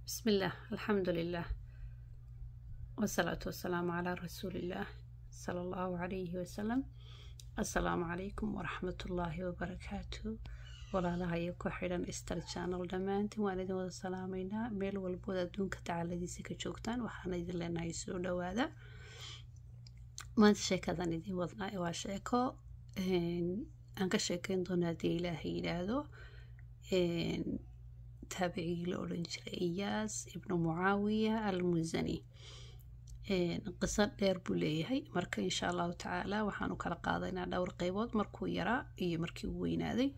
بسم الله الحمد لله والصلاة والسلام على رسول الله صلى الله عليه وسلم. السلام عليكم ورحمة الله وبركاته. ولا لها يكو حيران استر channel دمانتي وانا ودا سلامينا ميل والبودا دونك تعالى دي سيكا جوكتان وحانا يدين لنا يسو دوادا ما انت شاكا دي وضنا ايوا شاكو انك شاكين دونا دي إلهي لادو تابعي لأورنج إياس ابن معاوية المزني قصة دير بوليهي مركا إن شاء الله تعالى وحانو كلا قاضينا دور قيبود مركو يرى إيه مركي وينادي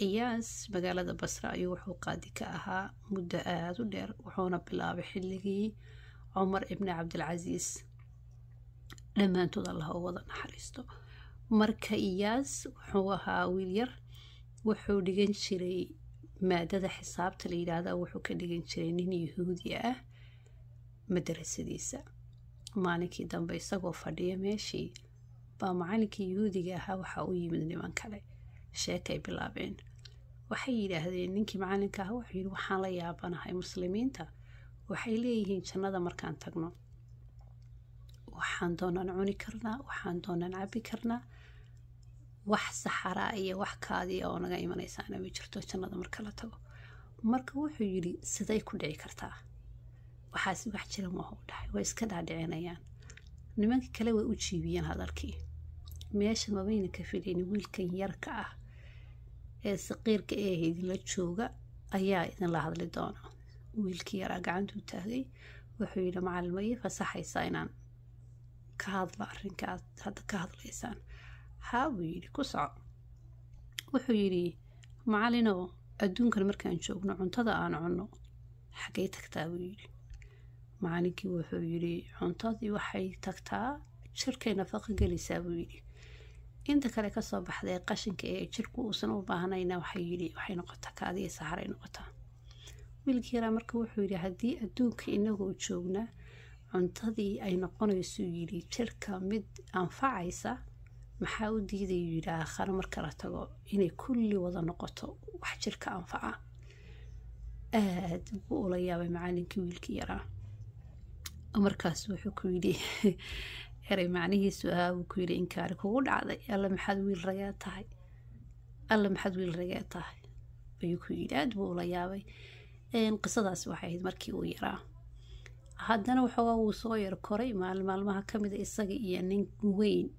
إياس مقالة بصرة أيو وحو قادي كأها مدة دير وحونا بلا بحلقي عمر ابن عبد العزيز لما انتو الله وضع نحريستو مركا إياس وحوها ويلير وحو ديجن شري maadada xisaabta la yiraahdo wuxuu ka dhigan jiray nin yahuudi ah madrasadiisa maalinkii dambe isagoo fadhiya meeshii baa macallinkii yahuudiga ahaa waxa uu yimid niman kale sheekay bilaabeen waxay yiraahdeen ninkii macallinka ahaa wuxuu yiri waxaan la yaabanahay muslimiinta waxay leeyihiin jannada markaan tagno waxaan doonaan cuni karnaa waxaan doonaan cabi karnaa wax saxara iyo wax kaadi oo naga imanaysaana ma jirto jannada marka la tago marka wuxuu yiri siday ku dhici kartaa waxaas wax jira ma uu dhahay way iska dhaadhicinayaan nimanka kale way u jiibiyeen hadalkii meesha ma bayna ka fidin wiilkan yarka ah ee saqiirka ee idinla jooga ayaa idin la hadli doona wiilkii yara gacantu taagay wuxuu yiri macallimay fasaxaysaa inaan ka hadlo arrinkaas hadda ka hadlaysaan حاوي كسر وحيري معلنا الدنيا مركان شوفنا عنتظر أنا عنه حكيتك تاويري معنيكي وحيري عنتظي وحي تكتا شركة نفقة جلسة ويري أنت كلك الصباح ذي قشنك إيه شركو وسنو بهنينا وحيري وحي نقطتك هذه سهرين نقطة والكيرا مركو وحيري هدي الدنيا إنه شوفنا عنتظي أي نقطة يسويري شركة مد أنفعيسة maxaa u diiday yiraahdo khar marka la tago inay kulli wada noqoto wax jirka anfaca aad buu la yaabay macallinkii wiilkii yaraa markaas wuxuu ku yiri eray macnihiisu uu ku yiri inkaar kugu dhacday alla maxaad wiil ragaa tahay alla maxaad wiil ragaa tahay ayuu ku yiri aad buu la yaabay qisadaas waxay ahayd markii uu yaraa haddana wuxuu soo yar koray maalmaha kamid isaga iyo nin weyn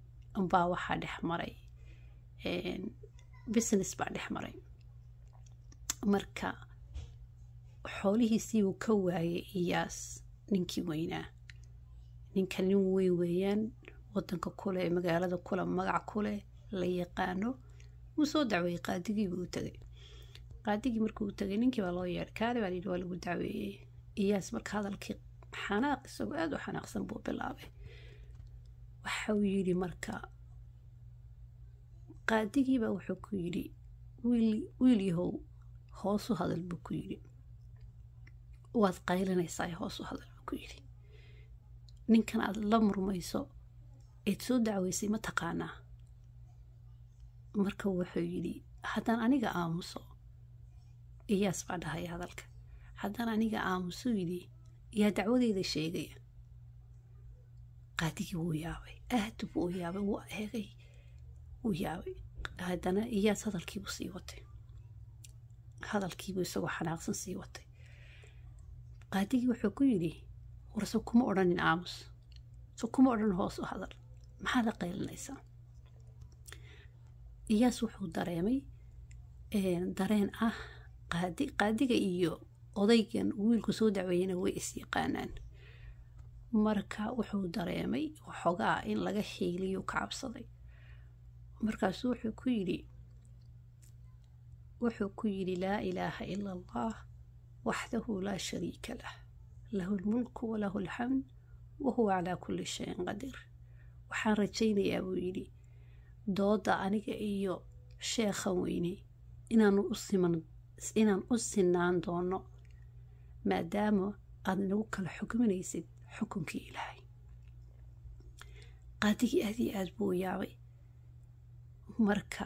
baa waxa dhexmaray business baa dhexmaray marka xoolihiisii uu ka waayay iyaas ninkii weynaa ninkan nin weeyaan wadanka kule magaalada kule magac kule la yaqaano uu soo dacway qaadigii uu tagay qaadigii markuu tagay ninkii baa loo yeeray kaale baa yidhi waa lagu dacweeyay iyaas marka hadalkii xanaaq isagoo aad u xanaaqsan buu bilaabay waxa uu yiri marka qaadigiiba wuxuu ku yiri wiil yahow hoos u hadal buu ku yiri waad qaylinaysaa hoos u hadal buu ku yiri ninkan aad la murmayso ee soo dacweysay ma taqaanaa marka wuxuu yiri haddaan aniga aamuso iyaas baa dhahay hadalka haddaan aniga aamuso yiri yaa dacwadeeda sheegaya qaadigii wuu yaabay aad buu yaabay wuu eegay wuu yaabay haddana iyaas hadalkiibu sii watay hadalkiibu isagoo xanaaqsan sii watay qaadigii wuxuu ku yiri warso kuma odhanin aamus so kuma odhan hoos u hadal maxaad qaylinaysaa iyaas wuxuu dareemay dareen ah qaadiga iyo odaygan wiilku soo dacweeyana way is yaqaanaan marka wuxuu dareemay xogaa in laga xiiliyo ka cabsaday markaas wuxuu ku yiri laa ilaaha illa allah wahdahu la sharika lah lahu almulku wa lahu alhamd wa huwa ala kulli shay'in qadir waxaan rajaynayaa buu yiri dooda aniga iyo sheekha weyne inaan u sinaan doono maadaama aad nagu kala xukminaysid xukunkii ilaahay qaadigii aad buu yaabay marka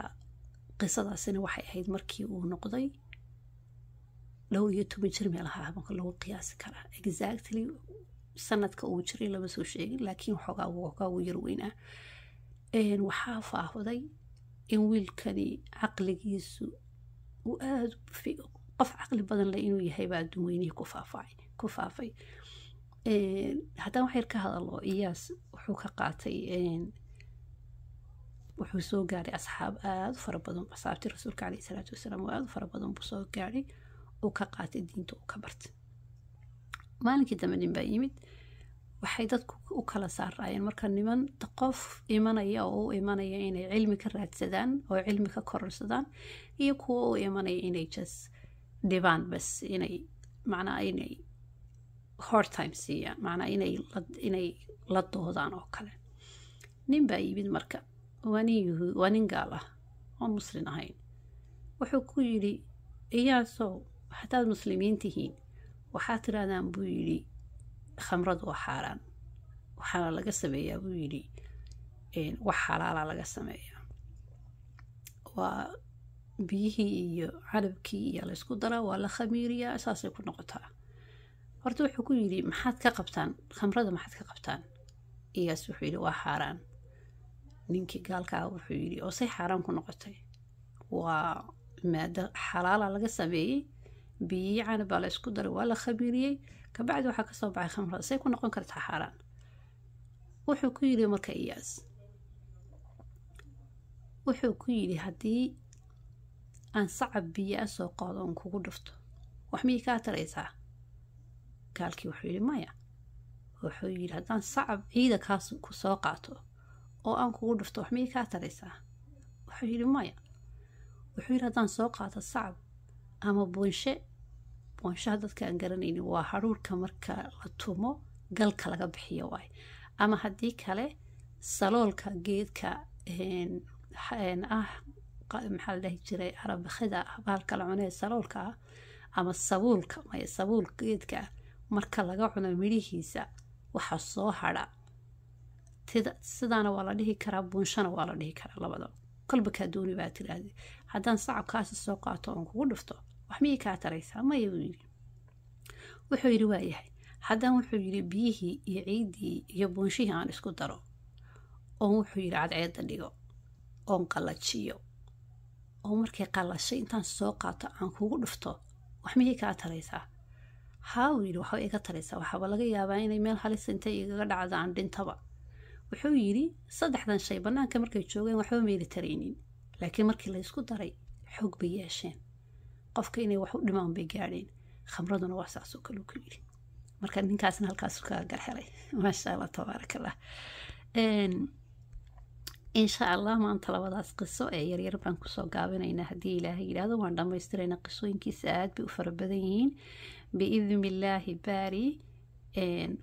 qisadaasina waxay ahayd markii uu noqday dhowr iyo 10 jir meelaha marka lagu qiyaasi karaa exactly sanadka uu jiray lama soo sheegin laakiin waxoogaa uu yar weynaa waxaa faahfaday in wiilkani caqligiisu uu aad qof caqli badan leh inuu yahay baa adduun weynihii ku faafay haddaan wax yar ka hadalo iyaas wuxuu ka qaatay wuxuu soo gaaray asxaab aad u fara badan asxaabtii rasuulka calayhi salaatu wasalaam oo aad u fara badan buu soo gaaray uu ka qaatay diinta uu ka bartay maalinkii dambe nin baa yimid waxay dadku u kala saarayeen marka niman qof imanaya oo u imanaya inay cilmi ka raadsadaan oo cilmi ka kororsadaan iyo kuwa u imanaya inay just dhibaan bas inay macnaa inay hard time siiyaan macnaa inay la doodaan oo kale nin baa yimid marka waa nin gaal ah oon muslim ahayn wuxuu ku yidhi iyaasow hadaad muslimiin tihiin waxaad tirahdaan buu yidhi khamradu waa xaaraan waxaana laga sameeyaa buu yidhi wax xalaala laga sameeyaa waa biyihii iyo canabkii iyo laysku daraa waa la khamiiriyaa saasay ku noqotaa horta wuxuu ku yidhi maxaad ka qabtaan khamrada maxaad ka qabtaan iyaas wuxuu yidhi waa xaaraan ninkii gaalkaa wuxuu yidhi oo say xaaraan ku noqotay waa maado xalaala laga sameeyey biyihii canabaa laysku daray waa la khamiiriyey kabacdi waxaa ka soo baxay khamrada say ku noqon kartaa xaaraan wuxuu ku yidhi marka iyaas wuxuu ku yidhi haddii aan sacab biyo soo qaado oon kugu dhufto wax miyay kaa taraysaa gaalkii wuxuu yidhi maya wuxuu yidhi haddaan sacab ciida kaas ku soo qaato oo aan kugu dhufto wax miyay kaa taraysaa wuxuu yidhi maya wuxuu yidhi haddaan soo qaato sacab ama boonshaha dadka aan garanaynin waa haruurka marka la tumo galka laga bixiyo waay ama haddii kale saloolka geedka maxaa la dhahi jiray arabakida bahalka la cunee saloolka ah ama sabuulka geedka marka laga cuno midhihiisa waxa soo hadha sidaana waa la dhihi karaa buunshana waa la dhihi karaa labada kolba kaa dooni baa tiraahday haddaan sacabkaasi soo qaato oon kugu dhufto wax miyay kaa taraysaa maya buu yidhi wuxuu yidhi waayahay haddaan wuxuu yidhi biyihii iyo ciiddii iyo buunshihii aan isku daro oon wuxuu yidhi cadceedda dhigo oon qallajiyo oo markay qallashay intaan soo qaato aan kugu dhufto wax miyay kaa taraysaa haa wuu yidhi waxba iga taraysaa waxaaba laga yaabaa inay meel halis intay igaga dhacdo aan dhintaba wuxuu yidhi saddexdan shay bannaanka markay joogeen waxba mayli taraynin laakiin markii la isku daray xoog bay yeesheen qofka inay wax u dhimaan bay gaadheen khamraduna waa saasoo kale ku yidhi marka ninkaasna halkaasu kaga garhelay maasha allah tabaaraka allah insha allah maanta labadaas qiso ee yaryar baan kusoo gaabinaynaa haddii ilaahay yidhaahdo waan dhammaystiraynaa qisooyinkiisa aad bay u fara badan yihiin biidni illaahi baari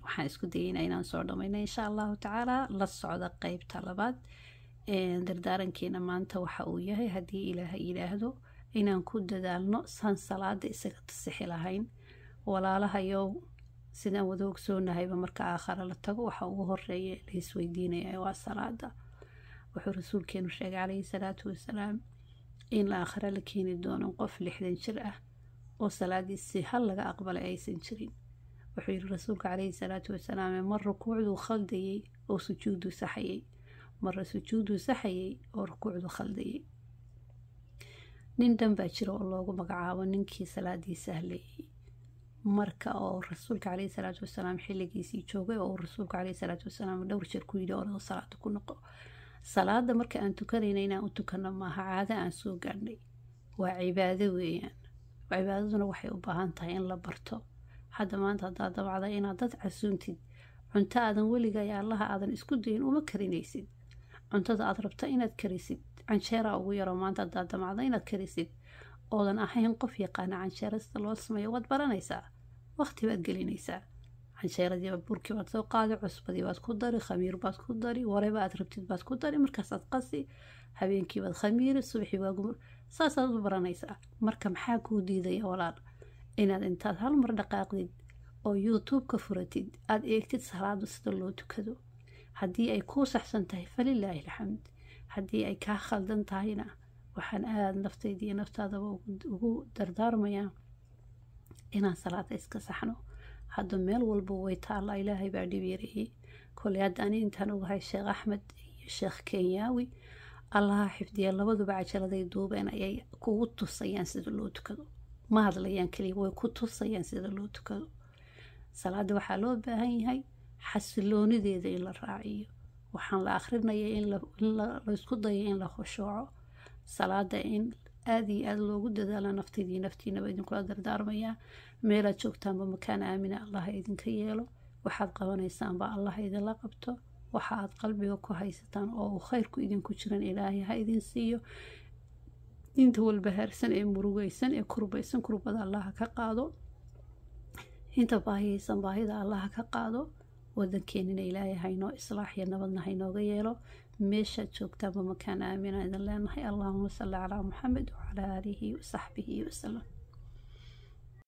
waxaan isku dayeynaa inaan soo dhammayna insha allahu tacaala la socda qeybta labaad dardaarankeena maanta waxa uu yahay haddii ilaahay yidhaahdo inaan ku dadaalno saan salaada isaga tasixi lahayn walaalahayow sidaan wada ogsoonahayba marka aakhara la tago waxa ugu horeeya la isweydiinaya waa salaada wuxuu rasuulkeenu sheegay calayhi salaatu wasalaam in la aakhira la keeni doono qof 60 jir ah oo salaadiisi hal laga aqbalay aysan jirin wuxuu yidhi rasuulka calayhi salaatu wasalaam mar rukuucduu khaldayey oo sujuudu saxayey marra sujuudu saxayey oo rukuucdu khaldayey nin dhan baa jira oo loogu magacaabo ninkii salaadiisa haleeyey marka oo rasuulka calayhi salaatu wasalaam xilligiisii joogay oo rasuulka calayhi salaatu wasalaam dhowr jeer ku yidhi oo salaada ku noqo salaada marka aan tukanayna inaan u tukano maaha caado aan soo gaadhnay waa cibaado weeyaan cibaadaduna waxay u baahan tahay in la barto hadda maanta haddaad dabacda inaad dad casuuntid cunto aadan weliga iyo allaha aadan isku dayin uma karinaysid cuntada aad rabta inaad karisid canjeera ugu yaro maanta haddaad damacda inaad karisid oodan ahayn qof yaqaana canjeera sida loo sameeyo waad baranaysaa waqti baad gelinaysaa canjeeradii burkii baad soo qaadi cusbadii baad ku dari khamiir baad ku dari wareba aad rabtid baad ku dari markaasaad qasi habeenkii baad khamiiri subaxii waa gumur saasaad u baranaysaa marka maxaa kuu diidaya walaal inaad intaad hal mar dhaqaaqdid oo youtube ka furatid aad eegtid salaada sida loo tukado haddii ay kuu saxsan tahay falilaahi alxamd haddii ay kaa khaldan tahayna waxaan aada naftayda iyo naftaadaba ugu dardaarmayaa inaan salaada iska saxno. hadda meel walba way taalla, ilaahay baa dhib yareeyey. koley hadda ani intaan ogahay sheekh axmed iyo sheekh kenyaawi allaha xifdiya, labaduba cajaladay duubeen ayay kugu tusayaan sida loo tukado. ma hadlayaan keliya, way ku tusayaan sida loo tukado. salaada waxaa loo baahan yahay xasiloonideeda in la raaciyo. waxaan la akrinaya in laisku dayo in la khushuuco. salaada in aada iyo aada loogu dadaalo. nafteedii naftiinaba idinkula dardaarmayaa. meelaad joogtaanba makaan aamina allah idinka yeelo. waxaad qabanaysaanba allah idinla qabto. waxa aad qalbiga ku haysataan oo uu khayrku idinku jiran ilaahay ha idin siiyo. inta walbahaarsan ee murugaysan ee kurbaysan kurbada allaha ka qaado. inta baahiyaysan baahida allaha ka qaado. wadankeenina ilaahay haynoo islaax iyo nabadna haynooga yeelo. meeshaad joogtaanba makaan aamina idin leenahay. allahuma salli calaa muxamed wacalaa aalihi wasaxbihi wasalam.